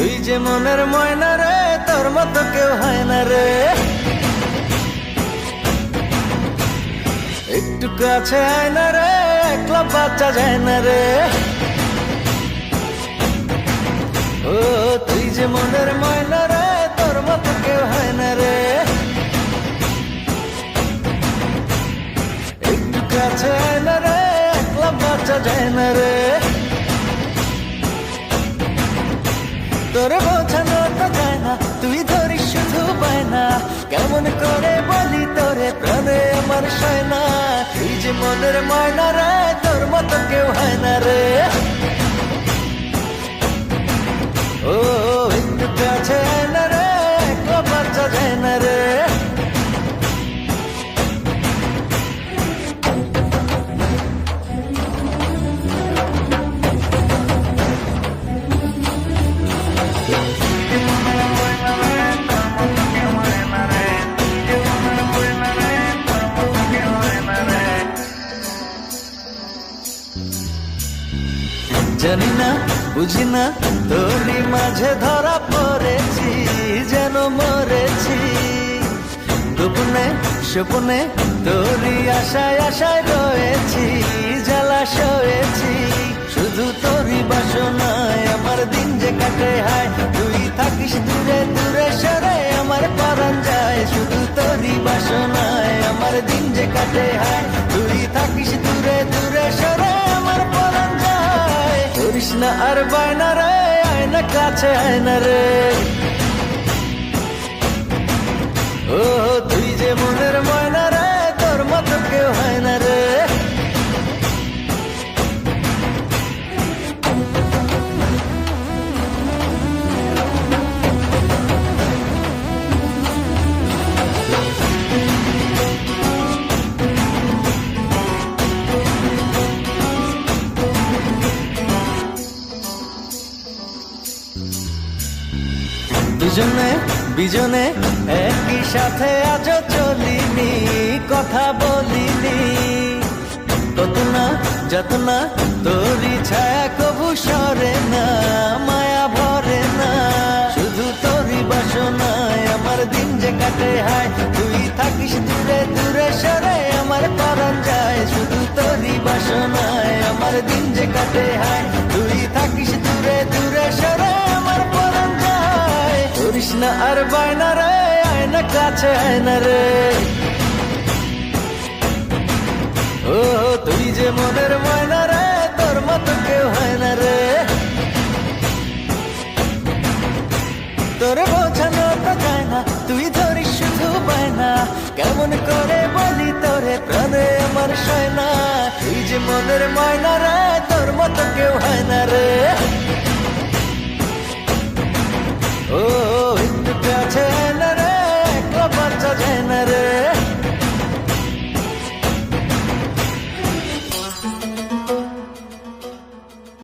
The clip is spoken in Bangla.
তুই যে মনের ময়না রে, তোর মতো কেউ হয় না রে। একটু কাছে আয় না রে, একলা বাচ্চা যায় না রে। ও তুই যে মনের ময়না রে, তোর মতো কেউ হয় না রে। একটু কাছে আয় না রে, একলা বাচ্চা যায় না রে। তোরে বোঝানো তো যায় না, তুই ধরিস শুধু বায়না। কেমন করে বলি তোরে, প্রাণে আমার সয় না। তুই যে মনের ময়না রে, তোর মতো কেউ হয় না রে। ও একটু কাছে আয় না রে, একলা বাচ্চা যায় না রে। জানি না বুঝি না, তোরই মাঝে ধরা পড়েছি, যেন মরেছি। গোপনে স্বপনে তোরই আশায় আশায় রয়েছি, জ্বালা সয়েছি। শুধু তোরই বাসনায় আমার দিন যে কাটে হায়। তুই থাকিস দূরে দূরে সরে, আমার পরাণ যায়। শুধু তোরই বাসনায় আমার দিন যে কাটে হায়। তুই থাকিস দূরে দূরে সরে, আমার পরাণ যায়। করিস না আর বায়না রে, আয় না কাছে আয় না রে। ও তুই যে মনের ময়না রে, তোর মতো কেউ হয় না রে। দুজনে বিজনে একই সাথে আজ চলিনি, কথা বলিনি। কত না যত না তোরই ছায়া কবু সরে না, মায়া ভরে না। শুধু তোরই বাসনায় আমার দিন যে কাটে হায়। তুই থাকিস দূরে দূরে সরে, আমার পরাণ যায়। শুধু তোরই বাসনায় আমার দিন যে কাটে হায়। তুই থাকিস দূরে দূরে সরে, আমার পরাণ যায়। করিস না আর বায়না রে, আয় না কাছে আয় না রে। ও তুই যে মনের ময়না রে, তোর মতো কেউ হয় না রে। তোরে বোঝানো তো যায় না, তুই ধরিস শুধু বায়না। কেমন করে বলি তোরে, প্রাণে আমার সয় না। তুই যে মনের ময়না রে, তোর মতো কেউ হয় না রে।